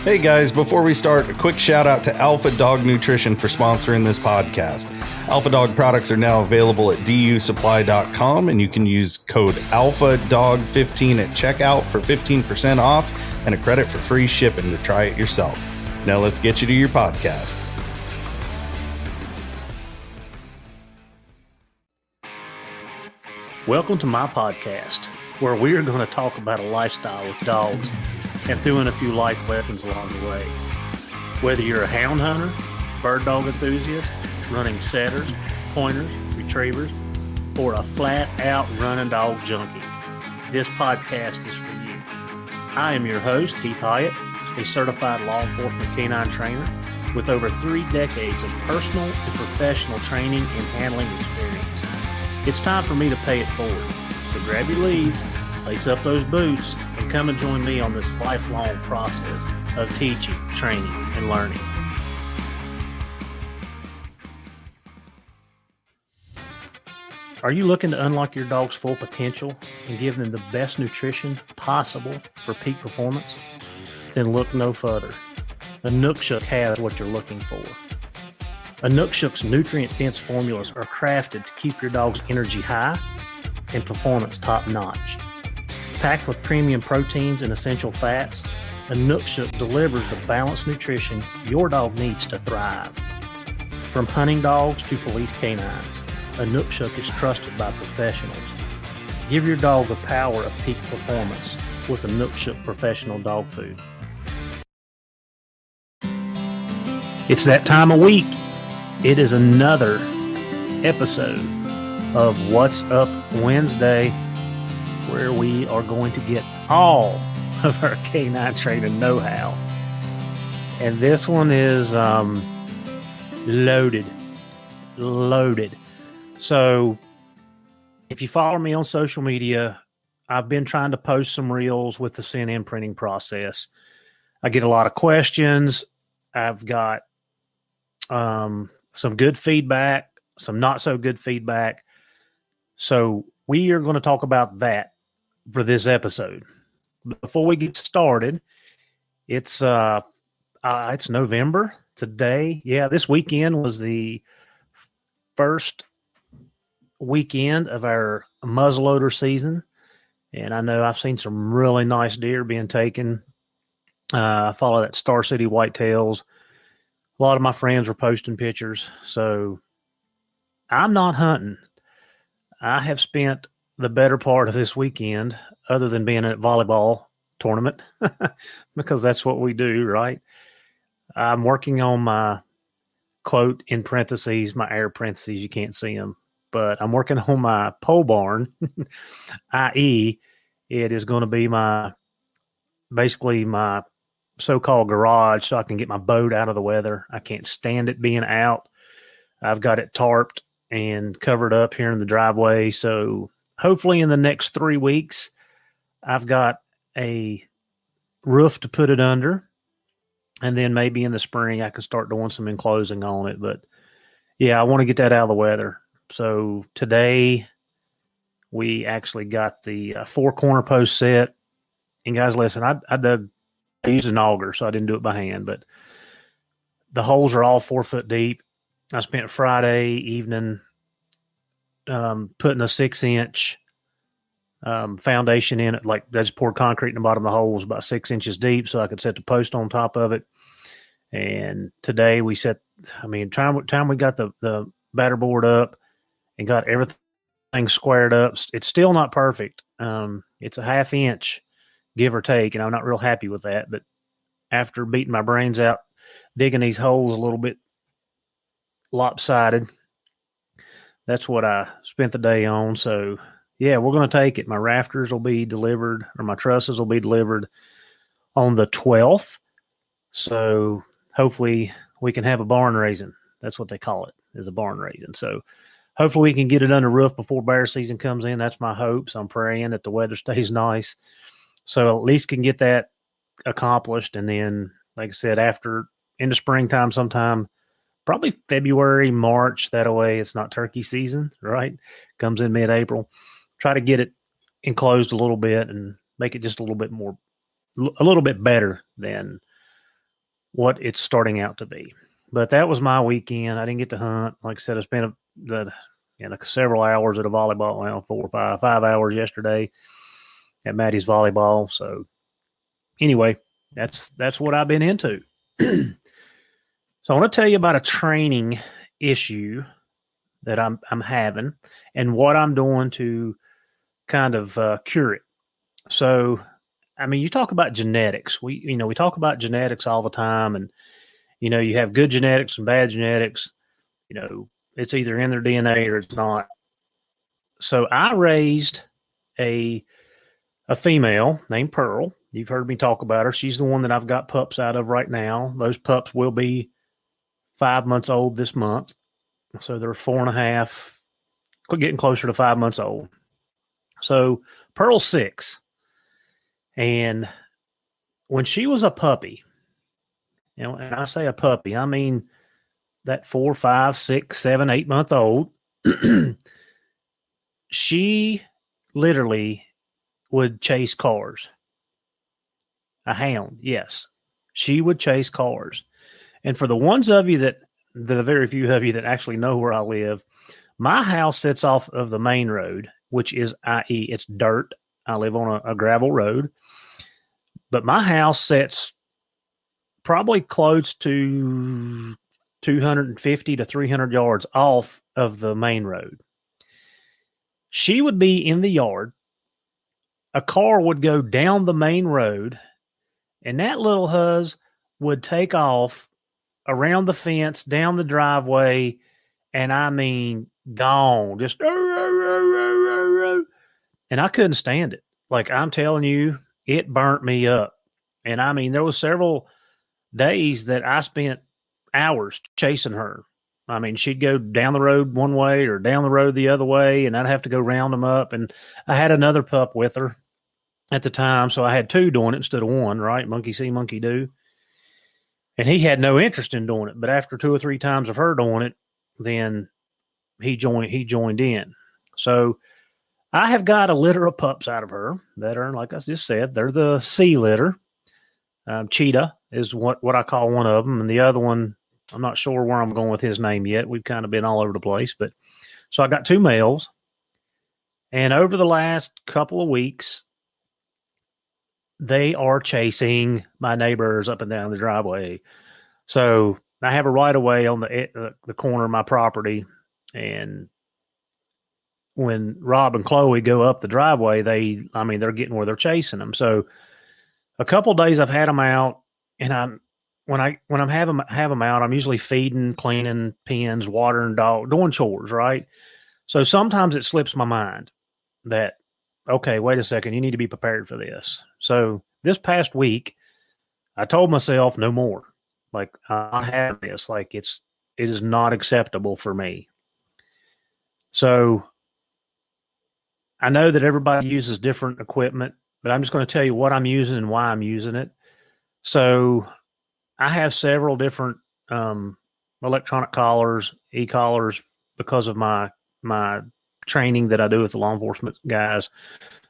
Hey guys, before we start, a quick shout out to Alpha Dog Nutrition for sponsoring this podcast. Alpha Dog products are now available at dusupply.com, and you can use code ALPHADOG15 at checkout for 15% off and a credit for free shipping to try it yourself. Now let's get you to your podcast. Welcome to my podcast, where we are going to talk about a lifestyle with dogs and threw in a few life lessons along the way. Whether you're a hound hunter, bird dog enthusiast, running setters, pointers, retrievers, or a flat-out running dog junkie, this podcast is for you. I am your host, Heath Hyatt, a certified law enforcement canine trainer with over 3 decades of personal and professional training and handling experience. It's time for me to pay it forward. So grab your leads, lace up those boots, and come and join me on this lifelong process of teaching, training, and learning. Are you looking to unlock your dog's full potential and give them the best nutrition possible for peak performance? Then look no further. Inukshuk has what you're looking for. Inukshuk's nutrient-dense formulas are crafted to keep your dog's energy high and performance top-notch. Packed with premium proteins and essential fats, Inukshuk delivers the balanced nutrition your dog needs to thrive. From hunting dogs to police canines, Inukshuk is trusted by professionals. Give your dog the power of peak performance with Inukshuk professional dog food. It's that time of week. It is another episode of What's Up Wednesday, where we are going to get all of our canine training know-how. And this one is loaded. So if you follow me on social media, I've been trying to post some reels with the scent imprinting process. I get a lot of questions. I've got some good feedback, some not so good feedback. So we are going to talk about that for this episode. Before we get started, it's November today. Yeah, this weekend was the first weekend of our muzzleloader season, and I know I've seen some really nice deer being taken. I follow that Star City whitetails. A lot of my friends were posting pictures, so I'm not hunting. I have spent the better part of this weekend, other than being at a volleyball tournament, because that's what we do, right? I'm working on my quote in parentheses, my air parentheses, you can't see them, but I'm working on my pole barn, i.e. it is going to be basically my so-called garage, so I can get my boat out of the weather. I can't stand it being out. I've got it tarped and covered up here in the driveway. So hopefully in the next 3 weeks, I've got a roof to put it under. And then maybe in the spring, I can start doing some enclosing on it. But yeah, I want to get that out of the weather. So today we actually got the 4 corner post set. And guys, listen, I used an auger, so I didn't do it by hand, but the holes are all 4 foot deep. I spent Friday evening putting a 6-inch foundation in it. Like, I just poured concrete in the bottom of the holes about 6 inches deep so I could set the post on top of it. And today we time we got the batter board up and got everything squared up. It's still not perfect. It's a 1/2 inch, give or take, and I'm not real happy with that. But after beating my brains out, digging these holes a little bit lopsided, that's what I spent the day on. So yeah, we're going to take it. My rafters will be delivered, or my trusses will be delivered on the 12th. So hopefully we can have a barn raising. That's what they call it, is a barn raising. So hopefully we can get it under roof before bear season comes in. That's my hope. So I'm praying that the weather stays nice, so at least can get that accomplished. And then, like I said, after in the springtime sometime, probably February, March, that way it's not turkey season, right? Comes in mid-April. Try to get it enclosed a little bit and make it just a little bit better than what it's starting out to be. But that was my weekend. I didn't get to hunt. Like I said, I spent several hours at a volleyball, well, 5 hours yesterday at Maddie's volleyball. So anyway, that's what I've been into. So I want to tell you about a training issue that I'm having and what I'm doing to kind of cure it. So, I mean, you talk about genetics. We talk about genetics all the time, and you have good genetics and bad genetics. It's either in their DNA or it's not. So I raised a female named Pearl. You've heard me talk about her. She's the one that I've got pups out of right now. Those pups will be 5 months old this month. So they're 4.5, getting closer to 5 months old. So Pearl's 6. And when she was a puppy, and I say a puppy, I mean that 4, 5, 6, 7, 8 month old, she literally would chase cars. A hound, yes. She would chase cars. And for the very few of you that actually know where I live, my house sits off of the main road, which is, i.e., it's dirt. I live on a gravel road. But my house sits probably close to 250 to 300 yards off of the main road. She would be in the yard. A car would go down the main road, and that little huzz would take off around the fence, down the driveway, and I mean, gone. Just, and I couldn't stand it. Like, I'm telling you, it burnt me up. And I mean, there was several days that I spent hours chasing her. I mean, she'd go down the road one way or down the road the other way, and I'd have to go round them up. And I had another pup with her at the time, so I had 2 doing it instead of 1, right? Monkey see, monkey do. And he had no interest in doing it. But after 2 or 3 times of her doing it, then he joined in. So I have got a litter of pups out of her that are, like I just said, they're the C litter. Cheetah is what I call one of them. And the other one, I'm not sure where I'm going with his name yet. We've kind of been all over the place. But so I got 2 males. And over the last couple of weeks, they are chasing my neighbors up and down the driveway. So I have a right of way on the corner of my property. And when Rob and Chloe go up the driveway, they're getting where they're chasing them. So a couple of days I've had them out, and when I'm have them out, I'm usually feeding, cleaning pens, watering dog, doing chores, right? So sometimes it slips my mind that, okay, wait a second, you need to be prepared for this. So this past week, I told myself no more. Like, I have this. Like, it is not acceptable for me. So I know that everybody uses different equipment, but I'm just going to tell you what I'm using and why I'm using it. So I have several different electronic collars, e-collars, because of my training that I do with the law enforcement guys.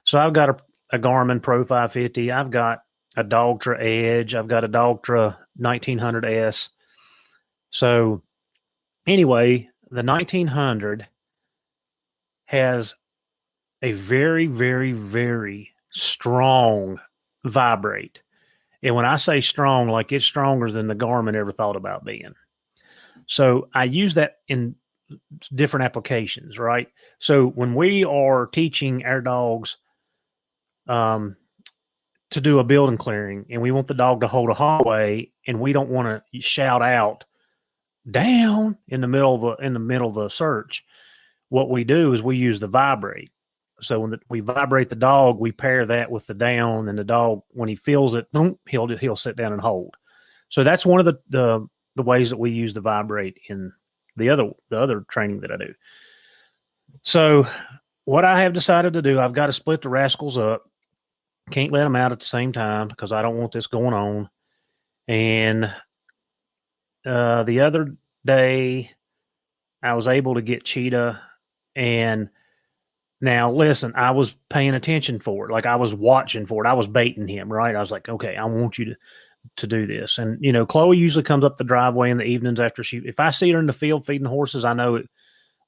So I've got a Garmin Pro 550. I've got a Dogtra Edge. I've got a Dogtra 1900S. So anyway, the 1900 has a very, very, very strong vibrate. And when I say strong, like, it's stronger than the Garmin ever thought about being. So I use that in different applications, right? So when we are teaching our dogs to do a building clearing, and we want the dog to hold a hallway, and we don't want to shout out down in the middle of the search, what we do is we use the vibrate. So when we vibrate the dog, we pair that with the down, and the dog, when he feels it, he'll sit down and hold. So that's one of the ways that we use the vibrate in the other training that I do. So what I have decided to do, I've got to split the rascals up. Can't let them out at the same time because I don't want this going on. And the other day, I was able to get Cheetah. And now, listen, I was paying attention for it. Like, I was watching for it. I was baiting him, right? I was like, okay, I want you to to do this. And, Chloe usually comes up the driveway in the evenings if I see her in the field feeding the horses, I know it.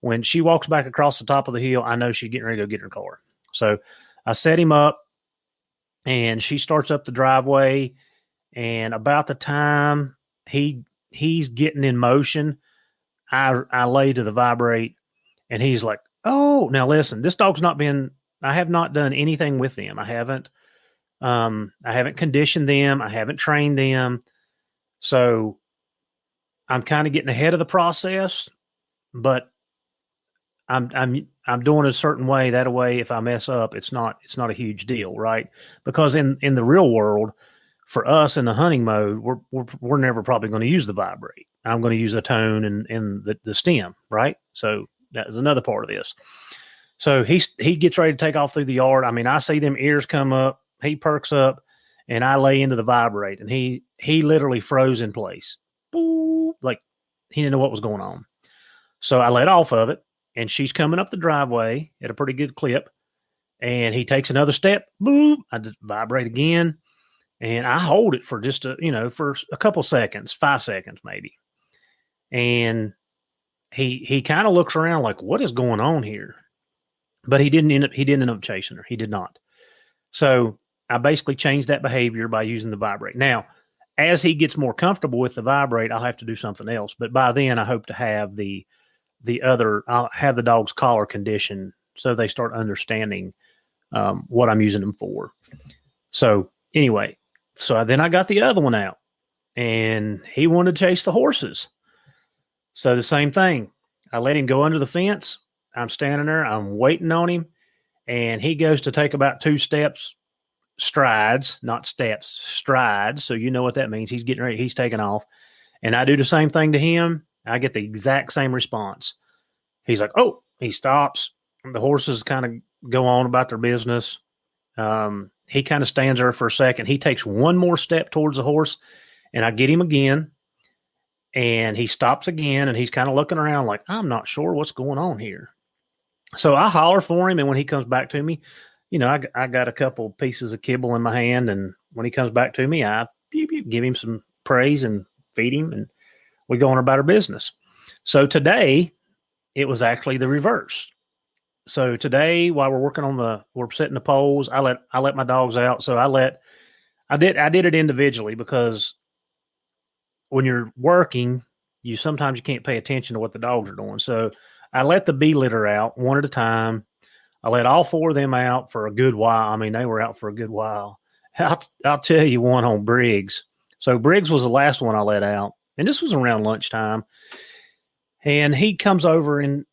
When she walks back across the top of the hill, I know she's getting ready to go get in her car. So I set him up and she starts up the driveway. And about the time he's getting in motion, I lay to the vibrate and he's like, oh, now listen, this dog's I have not done anything with them. I haven't conditioned them. I haven't trained them. So I'm kind of getting ahead of the process, but I'm doing it a certain way. That way, if I mess up, it's not a huge deal, right? Because in the real world, for us in the hunting mode, we're never probably going to use the vibrate. I'm going to use the tone and the stem, right? So that is another part of this. So he gets ready to take off through the yard. I mean, I see them ears come up. He perks up, and I lay into the vibrate, and he literally froze in place. Boop, like he didn't know what was going on. So I let off of it, and she's coming up the driveway at a pretty good clip, and he takes another step. Boop, I just vibrate again, and I hold it for just for a couple seconds, 5 seconds maybe, and he kind of looks around like, what is going on here? But he didn't end up chasing her. He did not. So I basically changed that behavior by using the vibrate. Now, as he gets more comfortable with the vibrate, I'll have to do something else. But by then, I hope to have I'll have the dog's collar condition so they start understanding what I'm using them for. So anyway, then I got the other one out, and he wanted to chase the horses. So the same thing. I let him go under the fence. I'm standing there. I'm waiting on him. And he goes to take about 2 steps, strides, not steps, strides. So you know what that means. He's getting ready. He's taking off. And I do the same thing to him. I get the exact same response. He's like, oh, he stops. The horses kind of go on about their business. He kind of stands there for a second. He takes one more step towards the horse, and I get him again. And he stops again, and he's kind of looking around like, I'm not sure what's going on here. So I holler for him, and when he comes back to me, I got a couple pieces of kibble in my hand, and when he comes back to me, I give him some praise and feed him, and we go on about our business. So today, it was actually the reverse. So today, while we're setting the poles, I let my dogs out. So I did it individually because when you're working, sometimes you can't pay attention to what the dogs are doing. So I let the B litter out one at a time. I let all 4 of them out for a good while. I mean, they were out for a good while. I'll tell you one on Briggs. So Briggs was the last one I let out, and this was around lunchtime. And he comes over in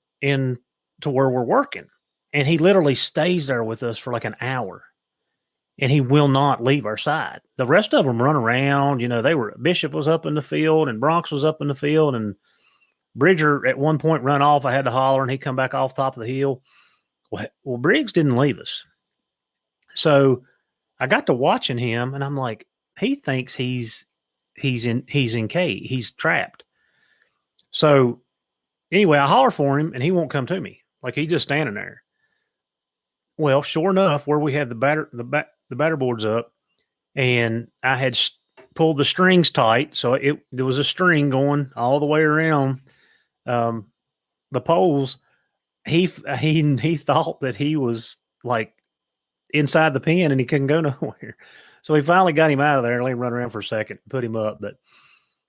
to where we're working, and he literally stays there with us for like an hour, and he will not leave our side. The rest of them run around. Bishop was up in the field, and Bronx was up in the field, and Bridger at one point run off. I had to holler, and he come back off top of the hill. Well, Briggs didn't leave us. So I got to watching him, and I'm like, he thinks he's in K. He's trapped. So anyway, I holler for him, and he won't come to me. Like, he's just standing there. Well, sure enough, where we had the batter boards up, and I had pulled the strings tight, so there was a string going all the way around the poles. He thought that he was like inside the pen, and he couldn't go nowhere. So we finally got him out of there and let him run around for a second, put him up. But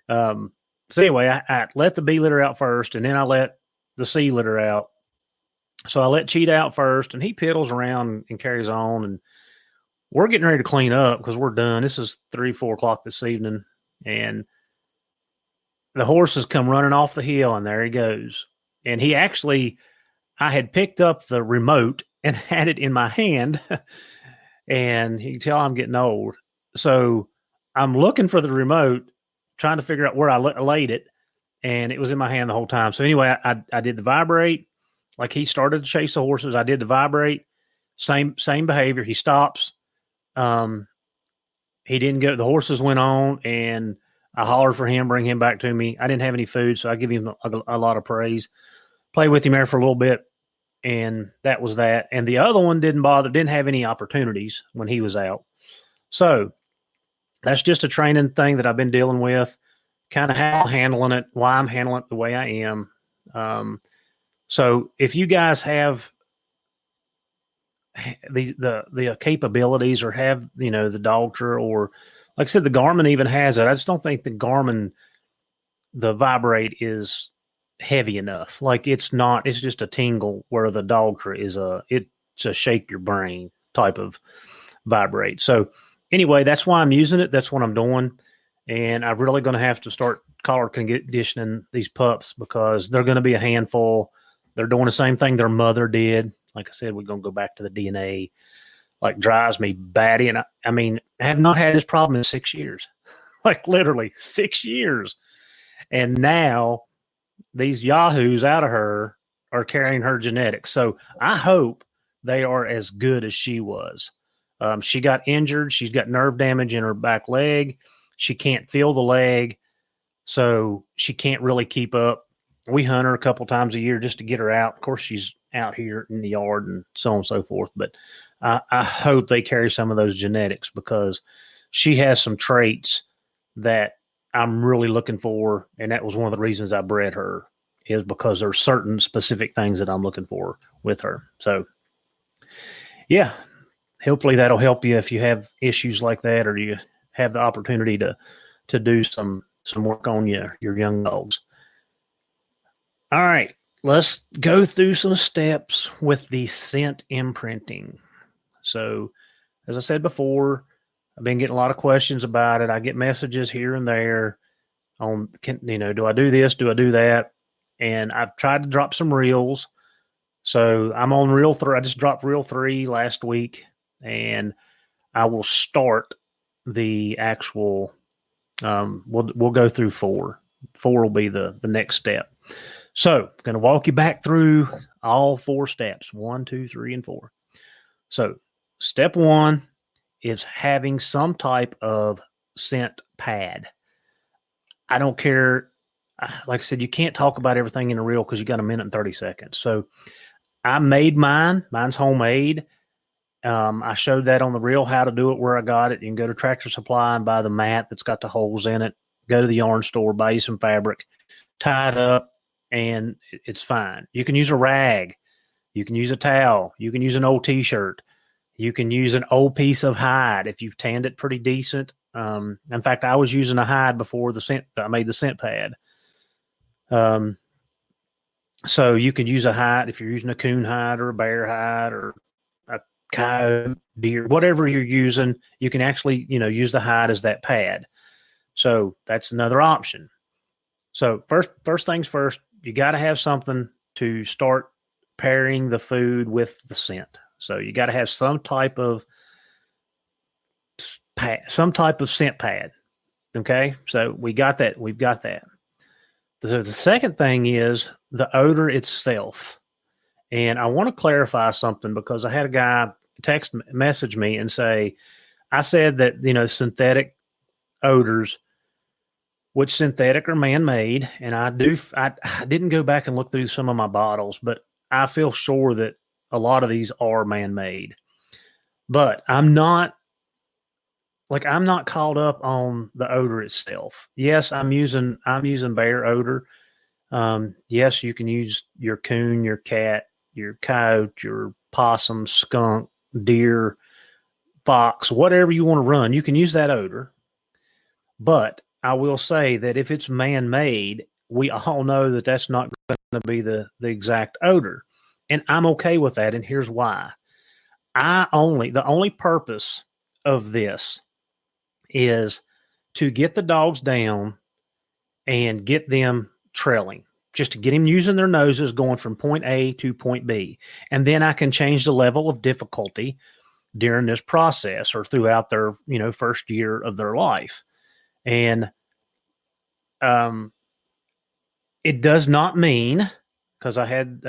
so anyway, I let the B litter out first, and then I let the C litter out. So I let Cheetah out first, and he piddles around and carries on. And we're getting ready to clean up because we're done. This is 3-4 o'clock this evening, and the horses come running off the hill, and there he goes. And I had picked up the remote and had it in my hand, and you can tell I'm getting old. So I'm looking for the remote, trying to figure out where I laid it, and it was in my hand the whole time. So anyway, I did the vibrate. Like, he started to chase the horses. I did the vibrate. Same behavior. He stops. He didn't go. The horses went on, and I hollered for him, bring him back to me. I didn't have any food, so I give him a lot of praise. Play with him there for a little bit, and that was that. And the other one didn't have any opportunities when he was out. So that's just a training thing that I've been dealing with, kind of how I'm handling it, why I'm handling it the way I am. So if you guys have the capabilities or have, the Dogtra, or like I said, the Garmin even has it. I just don't think the Garmin, the vibrate is heavy enough. Like it's not, it's just a tingle, where the Dogtra it's a shake your brain type of vibrate. So anyway, that's why I'm using it. That's what I'm doing. And I'm really going to have to start collar conditioning these pups, because they're going to be a handful. They're doing the same thing their mother did. Like I said, we're going to go back to the DNA. Like, drives me batty. And I mean, I have not had this problem in 6 years, like literally 6 years. And now these yahoos out of her are carrying her genetics. So I hope they are as good as she was. She got injured. She's got nerve damage in her back leg. She can't feel the leg, so she can't really keep up. We hunt her a couple times a year just to get her out. Of course, she's out here in the yard and so on and so forth. But I hope they carry some of those genetics, because she has some traits that I'm really looking for. And that was one of the reasons I bred her, is because there's certain specific things that I'm looking for with her. So yeah, hopefully that'll help you if you have issues like that, or you have the opportunity to do some work on your young dogs. All right, let's go through some steps with the scent imprinting. So, as I said before, I've been getting a lot of questions about it. I get messages here and there on, do I do this? Do I do that? And I've tried to drop some reels. So I'm on reel 3. I just dropped reel 3 last week, and I will start the actual, we'll go through 4. 4 will be the next step. So I'm going to walk you back through all 4 steps, 1, 2, 3, and 4. So step 1 is having some type of scent pad. I don't care. Like I said, you can't talk about everything in a reel, because you got a minute and 30 seconds. So I made mine. Mine's homemade. I showed that on the reel, how to do it, where I got it. You can go to Tractor Supply and buy the mat that's got the holes in it. Go to the yarn store, buy you some fabric, tie it up, and it's fine. You can use a rag. You can use a towel. You can use an old T-shirt. You can use an old piece of hide if you've tanned it pretty decent. In fact, I was using a hide before I made the scent pad. So you can use a hide if you're using a coon hide or a bear hide or a coyote, deer, whatever you're using. You can actually, use the hide as that pad. So that's another option. So first things first, you got to have something to start pairing the food with the scent. So you got to have some type of scent pad. Okay, so we got that. We've got that. The second thing is the odor itself. And I want to clarify something, because I had a guy message me and say, I said that, synthetic odors, which synthetic are man-made. And I didn't go back and look through some of my bottles, but I feel sure that a lot of these are man-made. But I'm not caught up on the odor itself. Yes, I'm using bear odor. Yes, you can use your coon, your cat, your coyote, your possum, skunk, deer, fox, whatever you want to run. You can use that odor. But I will say that if it's man-made, we all know that that's not going to be the exact odor. And I'm okay with that. And here's why. The only purpose of this is to get the dogs down and get them trailing, just to get them using their noses, going from point A to point B. And then I can change the level of difficulty during this process or throughout their, first year of their life. And it does not mean, because I had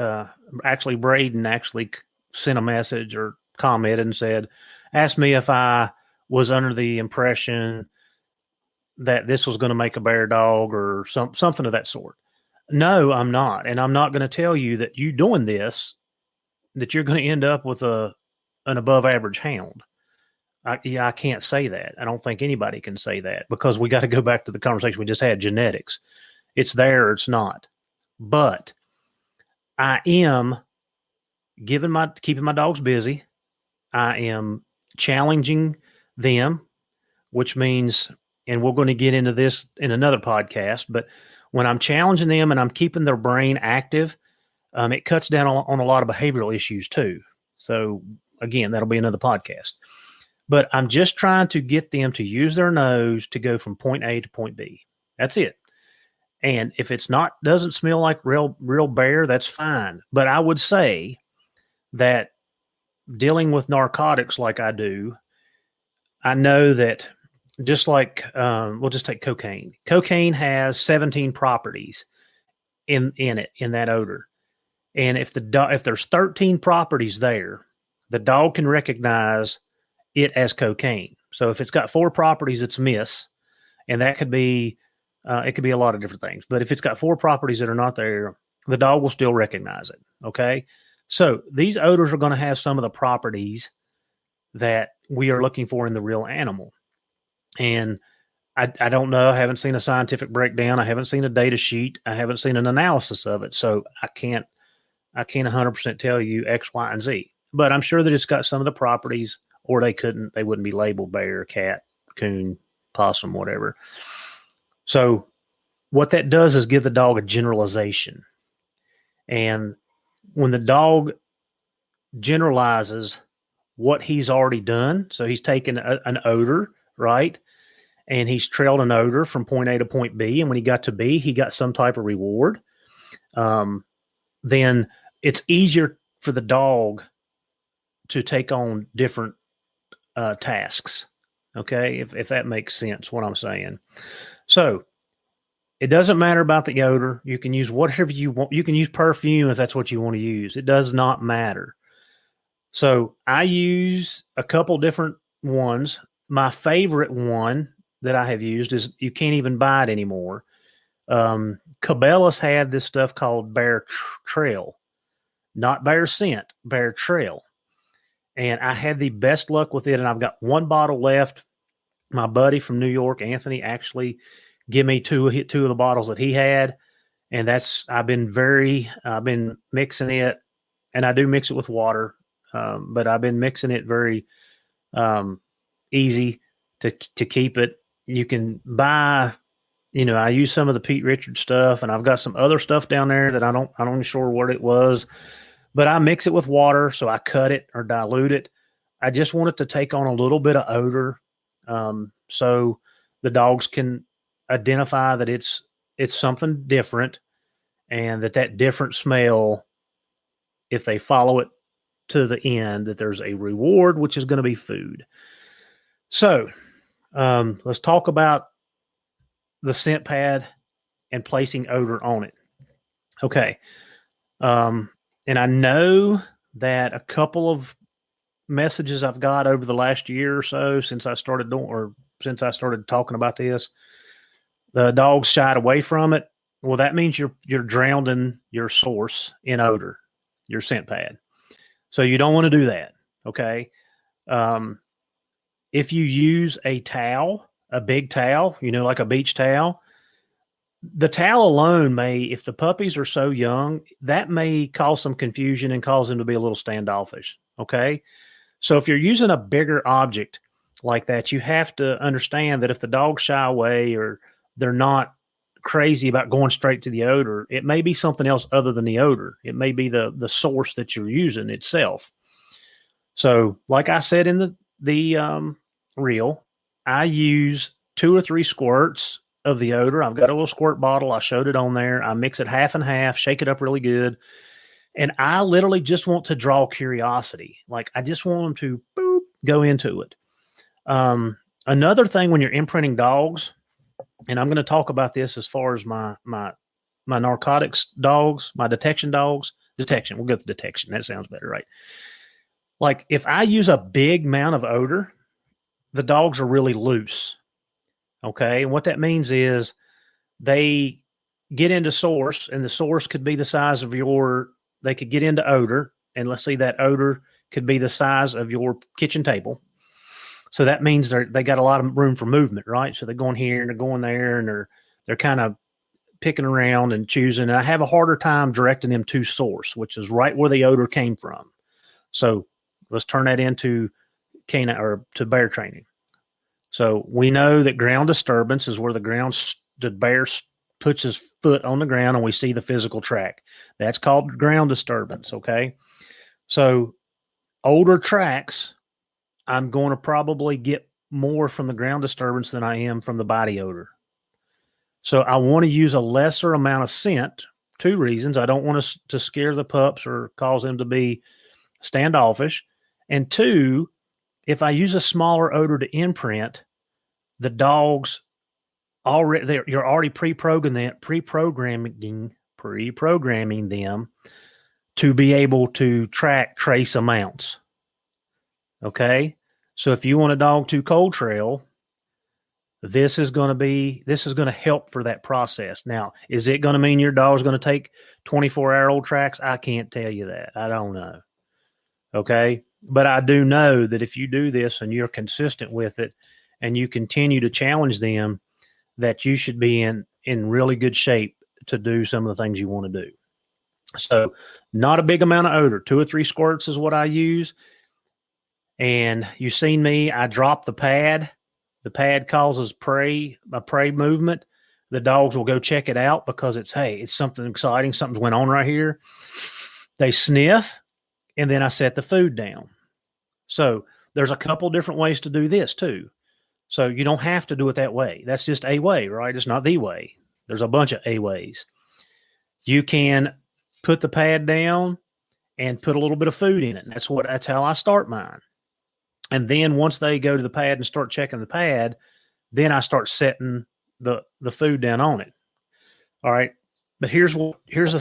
actually Braden actually sent a message or commented and said, asked me if I was under the impression that this was going to make a bear dog or something of that sort. No, I'm not. And I'm not going to tell you that you doing this, that you're going to end up with an above average hound. I can't say that. I don't think anybody can say that, because we got to go back to the conversation we just had, genetics. It's there or it's not. But I am keeping my dogs busy. I am challenging them, which means, and we're going to get into this in another podcast, but when I'm challenging them and I'm keeping their brain active, it cuts down on a lot of behavioral issues too. So again, that'll be another podcast. But I'm just trying to get them to use their nose to go from point A to point B. That's it. And if it's doesn't smell like real bear, that's fine. But I would say that dealing with narcotics like I do, I know that just like we'll just take cocaine. Cocaine has 17 properties in that odor. And if there's 13 properties there, the dog can recognize it as cocaine. So if it's got 4 properties, it's miss, and that could be it could be a lot of different things. But if it's got 4 properties that are not there, the dog will still recognize it. Okay, so these odors are going to have some of the properties that we are looking for in the real animal, and I don't know. I haven't seen a scientific breakdown. I haven't seen a data sheet. I haven't seen an analysis of it, so I can't 100% tell you X, Y, and Z. But I'm sure that it's got some of the properties, or they wouldn't be labeled bear, cat, coon, possum, whatever. So what that does is give the dog a generalization. And when the dog generalizes what he's already done, so he's taken an odor, right? And he's trailed an odor from point A to point B. And when he got to B, he got some type of reward. Then it's easier for the dog to take on different tasks. Okay, if that makes sense, what I'm saying. So it doesn't matter about the odor. You can use whatever you want. You can use perfume if that's what you want to use. It does not matter. So I use a couple different ones. My favorite one that I have used is, you can't even buy it anymore. Cabela's had this stuff called Bear Trail, not Bear Scent, Bear Trail. And I had the best luck with it. And I've got 1 bottle left. My buddy from New York, Anthony, actually give me two of the bottles that he had. And I've been mixing it, and I do mix it with water. But I've been mixing it very easy to keep it. You can buy, I use some of the Pete Richards stuff, and I've got some other stuff down there that I'm not sure what it was, but I mix it with water. So I cut it or dilute it. I just want it to take on a little bit of odor. So the dogs can identify that it's something different, and that different smell, if they follow it to the end, that there's a reward, which is going to be food. So let's talk about the scent pad and placing odor on it. Okay. And I know that a couple of messages I've got over the last year or so since I started talking about this, the dogs shied away from it. Well, that means you're drowning your source in odor, your scent pad. So you don't want to do that. Okay. If you use a towel, a big towel, like a beach towel, the towel alone if the puppies are so young, that may cause some confusion and cause them to be a little standoffish. Okay. So if you're using a bigger object like that, you have to understand that if the dogs shy away or they're not crazy about going straight to the odor, it may be something else other than the odor. It may be the source that you're using itself. So like I said in the reel, I use 2 or 3 squirts of the odor. I've got a little squirt bottle. I showed it on there. I mix it half and half, shake it up really good. And I literally just want to draw curiosity. Like, I just want them to go into it. Another thing when you're imprinting dogs, and I'm going to talk about this as far as my narcotics dogs, my detection dogs. Detection. We'll go with detection. That sounds better, right? Like, if I use a big amount of odor, the dogs are really loose. Okay. And what that means is they get into source, and the source could be the size of they could get into odor. And let's see, that odor could be the size of your kitchen table. So that means they got a lot of room for movement, right? So they're going here and they're going there, and they're kind of picking around and choosing. And I have a harder time directing them to source, which is right where the odor came from. So let's turn that into canine or to bear training. So we know that ground disturbance is where the bear puts his foot on the ground and we see the physical track. That's called ground disturbance. Okay. So older tracks, I'm going to probably get more from the ground disturbance than I am from the body odor. So I want to use a lesser amount of scent. 2 reasons. I don't want to scare the pups or cause them to be standoffish. And 2, if I use a smaller odor to imprint, the dogs you're already pre-programming them to be able to track trace amounts. Okay. So if you want a dog to cold trail, this is going to help for that process. Now, is it going to mean your dog's going to take 24-hour-old tracks? I can't tell you that. I don't know. Okay. But I do know that if you do this and you're consistent with it and you continue to challenge them, that you should be in really good shape to do some of the things you want to do. So not a big amount of odor. 2 or 3 squirts is what I use. And you've seen me, I drop the pad. The pad causes a prey movement. The dogs will go check it out because it's something exciting. Something's went on right here. They sniff, and then I set the food down. So there's a couple different ways to do this too. So you don't have to do it that way. That's just a way, right? It's not the way. There's a bunch of a ways. You can put the pad down and put a little bit of food in it. And that's how I start mine. And then once they go to the pad and start checking the pad, then I start setting the food down on it. All right. But here's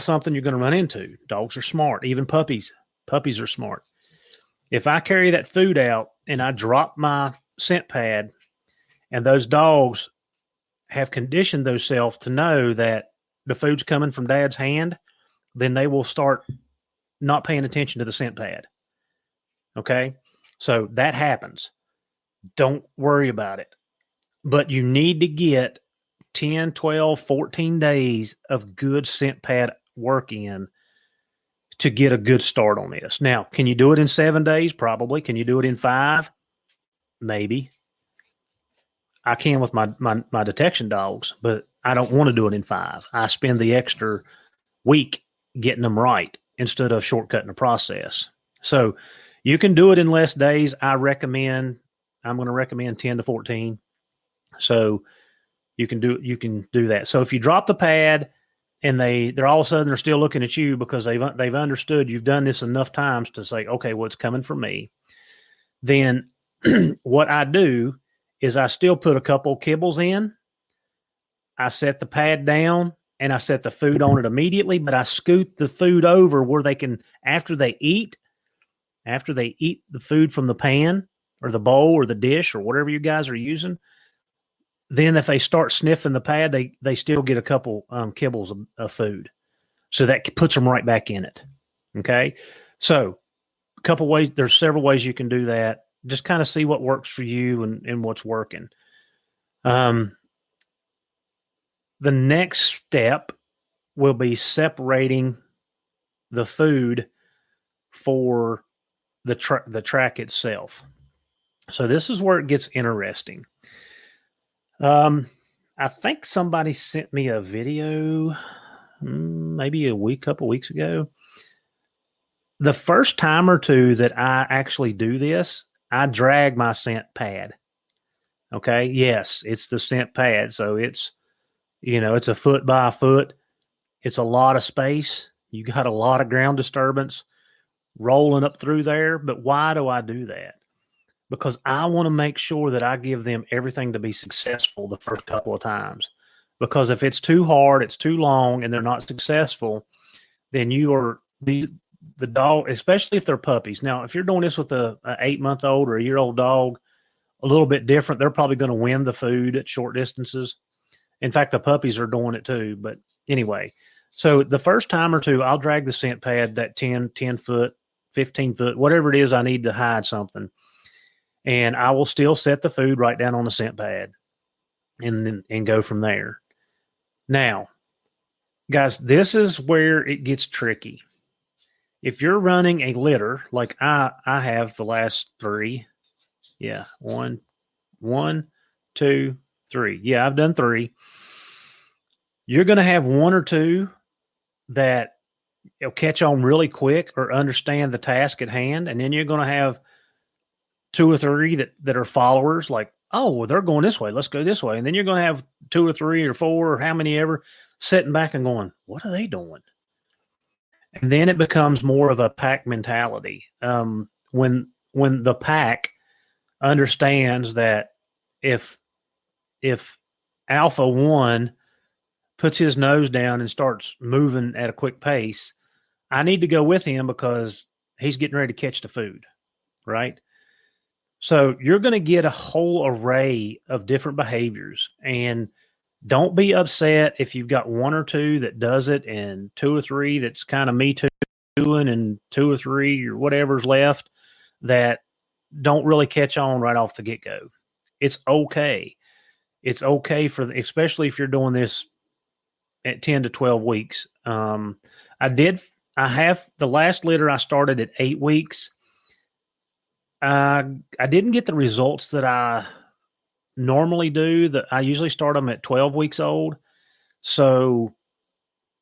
something you're going to run into. Dogs are smart. Even puppies. Puppies are smart. If I carry that food out and I drop my scent pad, and those dogs have conditioned themselves to know that the food's coming from dad's hand, then they will start not paying attention to the scent pad. Okay? So that happens. Don't worry about it. But you need to get 10, 12, 14 days of good scent pad work in to get a good start on this. Now, can you do it in 7 days? Probably. Can you do it in 5? Maybe. I can with my detection dogs, but I don't want to do it in 5. I spend the extra week getting them right instead of shortcutting the process. So you can do it in less days. I'm going to recommend 10 to 14. So you can do that. So if you drop the pad and they're all of a sudden they're still looking at you because they've understood you've done this enough times to say, okay, well, it's coming from me. Then what I do is I still put a couple kibbles in. I set the pad down and I set the food on it immediately, but I scoot the food over where they can, after they eat the food from the pan or the bowl or the dish or whatever you guys are using, then if they start sniffing the pad, they still get a couple kibbles of food. So that puts them right back in it. Okay. So a couple ways, there's several ways you can do that. Just kind of see what works for you and what's working. The next step will be separating the food for the track itself. So this is where it gets interesting. I think somebody sent me a video maybe couple weeks ago. The first time or two that I actually do this, I drag my scent pad. Okay. Yes, it's the scent pad. So it's a foot by a foot. It's a lot of space. You got a lot of ground disturbance rolling up through there. But why do I do that? Because I want to make sure that I give them everything to be successful the first couple of times. Because if it's too hard, it's too long, and they're not successful, then the dog, especially if they're puppies. Now, if you're doing this with a 8-month-old or a year-old dog, a little bit different. They're probably going to win the food at short distances. In fact, the puppies are doing it too. But anyway, so the first time or two, I'll drag the scent pad that 10 foot, 15 foot, whatever it is I need to hide something. and I will still set the food right down on the scent pad and go from there. Now, guys, this is where it gets tricky. If you're running a litter like I have the last 3, yeah, 1, 2, 3. Yeah, I've done 3. You're going to have 1 or 2 that you'll catch on really quick or understand the task at hand, and then you're going to have 2 or 3 that are followers, like, oh, well, they're going this way, let's go this way. And then you're going to have 2 or 3 or 4 or how many ever sitting back and going, what are they doing? And then it becomes more of a pack mentality. When the pack understands that if Alpha 1 puts his nose down and starts moving at a quick pace, I need to go with him because he's getting ready to catch the food, right? So you're going to get a whole array of different behaviors, and don't be upset if you've got 1 or 2 that does it and 2 or 3 that's kind of me too doing, and 2 or 3 or whatever's left that don't really catch on right off the get-go. It's okay. It's okay especially if you're doing this at 10 to 12 weeks. I have the last litter I started at 8 weeks. I didn't get the results that I normally do. I usually start them at 12 weeks old. So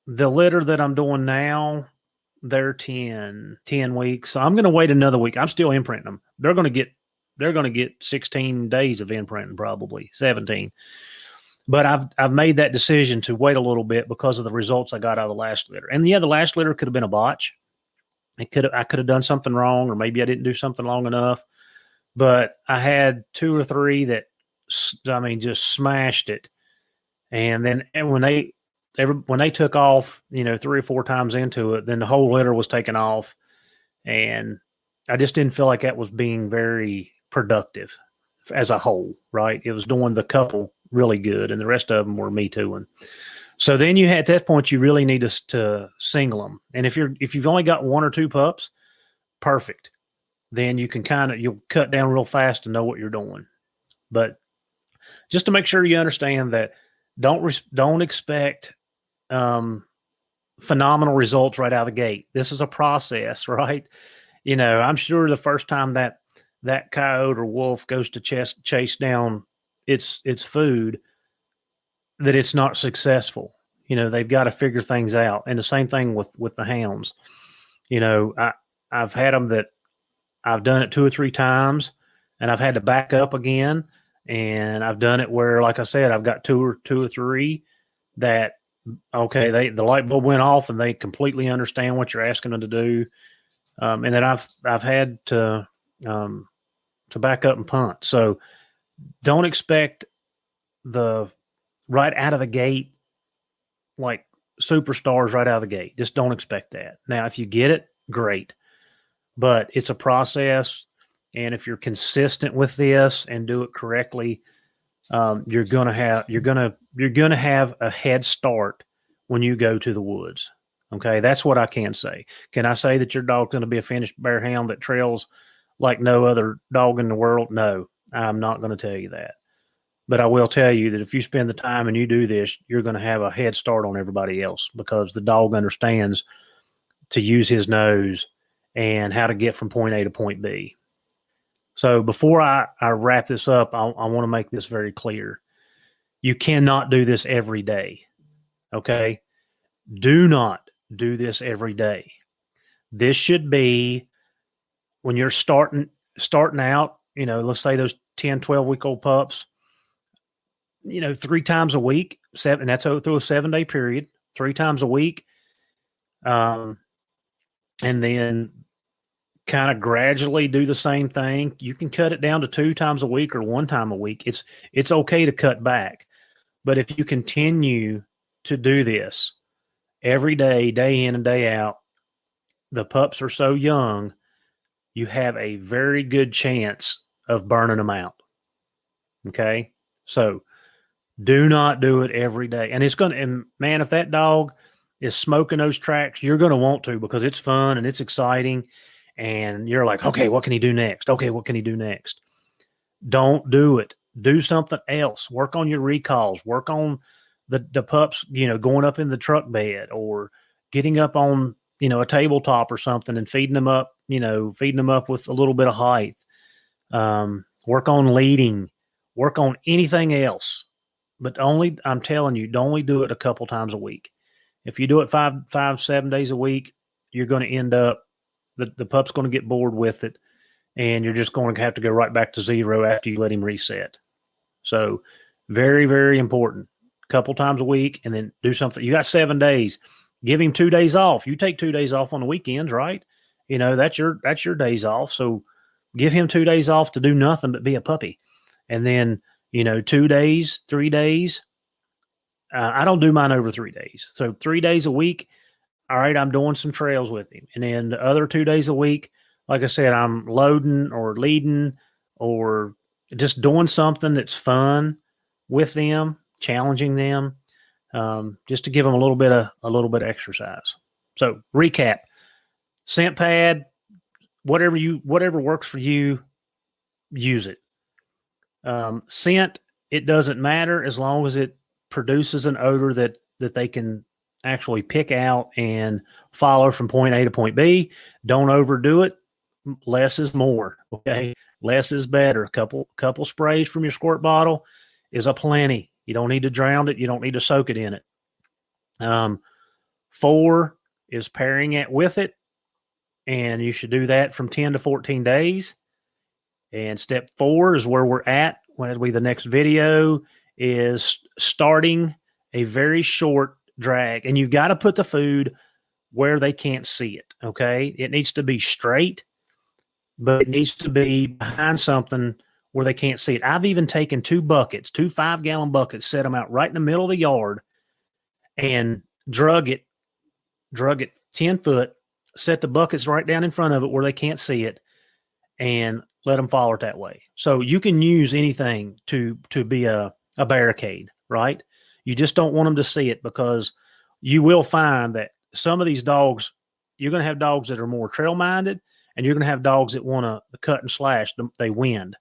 the litter that I'm doing now, they're 10 weeks. So I'm going to wait another week. I'm still imprinting them. They're going to get 16 days of imprinting, probably 17. But I've made that decision to wait a little bit because of the results I got out of the last litter. And yeah, the last litter could have been a botch. I could have done something wrong, or maybe I didn't do something long enough. But I had 2 or 3 that, just smashed it. And then when they took off, 3 or 4 times into it, then the whole litter was taken off. And I just didn't feel like that was being very productive as a whole, right? It was doing the couple really good, and the rest of them were me tooing. So then at that point, you really need to single them. And if you've only got 1 or 2 pups, perfect. Then you can you'll cut down real fast and know what you're doing. But just to make sure you understand that, don't expect phenomenal results right out of the gate. This is a process, right? I'm sure the first time that coyote or wolf goes to chase down its food, that it's not successful. They've got to figure things out. And the same thing with the hounds. I've had them that I've done it 2 or 3 times, and I've had to back up again. And I've done it where, like I said, I've got 2 or 3 that, okay, the light bulb went off and they completely understand what you're asking them to do. And then I've had to back up and punt. So don't expect the right out of the gate, like superstars right out of the gate. Just don't expect that. Now, if you get it, great, but it's a process. And if you're consistent with this and do it correctly, you're gonna have a head start when you go to the woods. Okay, that's what I can say. Can I say that your dog's going to be a finished bear hound that trails like no other dog in the world? No, I'm not going to tell you that. But I will tell you that if you spend the time and you do this, you're going to have a head start on everybody else, because the dog understands to use his nose and how to get from point A to point B. So before I wrap this up, I want to make this very clear. You cannot do this every day. Okay? Do not do this every day. This should be when you're starting out, let's say those 10, 12-week-old pups, 3 times a week, and that's through a 7-day period, 3 times a week. And then kind of gradually do the same thing. You can cut it down to 2 times a week or 1 time a week. It's okay to cut back. But if you continue to do this every day, day in and day out, the pups are so young, you have a very good chance of burning them out. Okay? So do not do it every day. And man, if that dog is smoking those tracks, you're going to want to, because it's fun and it's exciting. And you're like, okay, what can he do next? Okay, what can he do next? Don't do it. Do something else. Work on your recalls. Work on the pups, going up in the truck bed or getting up on, a tabletop or something and feeding them up with a little bit of height. Work on leading. Work on anything else. But I'm telling you, only do it a couple times a week. If you do it 7 days a week, you're going to end up, the pup's going to get bored with it, and you're just going to have to go right back to zero after you let him reset. So very, very important. Couple times a week, and then do something. You got 7 days. Give him 2 days off. You take 2 days off on the weekends, right? That's your days off. So give him 2 days off to do nothing but be a puppy. And then, 2 days, 3 days. I don't do mine over 3 days. So 3 days a week. All right, I'm doing some trails with him. And then the other 2 days a week, like I said, I'm loading or leading or just doing something that's fun with them, challenging them, just to give them a little bit of exercise. So recap: scent pad, whatever works for you, use it. Scent, it doesn't matter as long as it produces an odor that they can actually pick out and follow from point A to point B. Don't overdo it. Less is more. Okay. Less is better. Couple sprays from your squirt bottle is a plenty. You don't need to drown it. You don't need to soak it in it. 4 is pairing it with it. And you should do that from 10 to 14 days. And step 4 is where we're at. The next video is starting a very short drag. And you've got to put the food where they can't see it. Okay. It needs to be straight, but it needs to be behind something where they can't see it. I've even taken 2 buckets, 2 5-gallon buckets, set them out right in the middle of the yard and drug it 10 foot, set the buckets right down in front of it where they can't see it, and let them follow it that way. So you can use anything to be a barricade, right? You just don't want them to see it, because you will find that some of these dogs, you're going to have dogs that are more trail minded, and you're going to have dogs that want to cut and slash. They wind.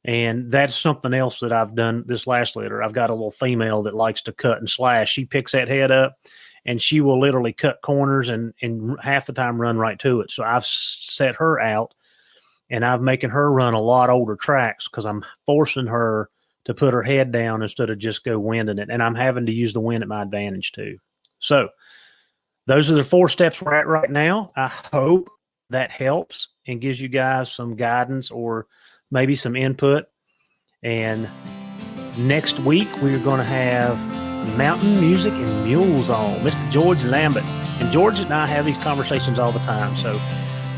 And that's something else that I've done this last litter. I've got a little female that likes to cut and slash. She picks that head up and she will literally cut corners and half the time run right to it. So I've set her out and I'm making her run a lot older tracks because I'm forcing her to put her head down instead of just go winding it. And I'm having to use the wind at my advantage too. So those are the 4 steps we're at right now. I hope that helps and gives you guys some guidance or maybe some input. And next week, we're going to have mountain music and mules on, Mr. George Lambert. And George and I have these conversations all the time. So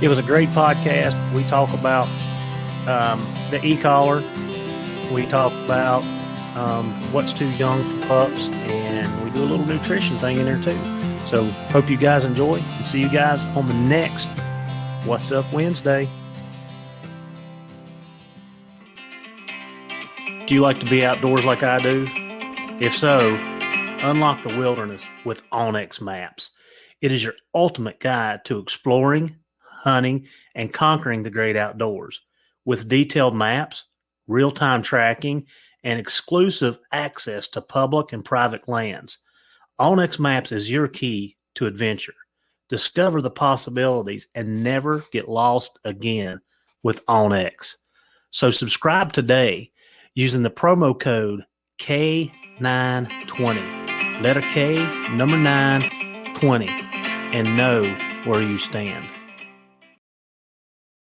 it was a great podcast. We talk about the e-collar. We talk about what's too young for pups. And we do a little nutrition thing in there too. So hope you guys enjoy and see you guys on the next What's Up Wednesday. Do you like to be outdoors like I do? If so, unlock the wilderness with onX Maps. It is your ultimate guide to exploring, hunting, and conquering the great outdoors. With detailed maps, real-time tracking, and exclusive access to public and private lands, onX Maps is your key to adventure. Discover the possibilities and never get lost again with onX. So subscribe today using the promo code K920, letter K, number 920, and know where you stand.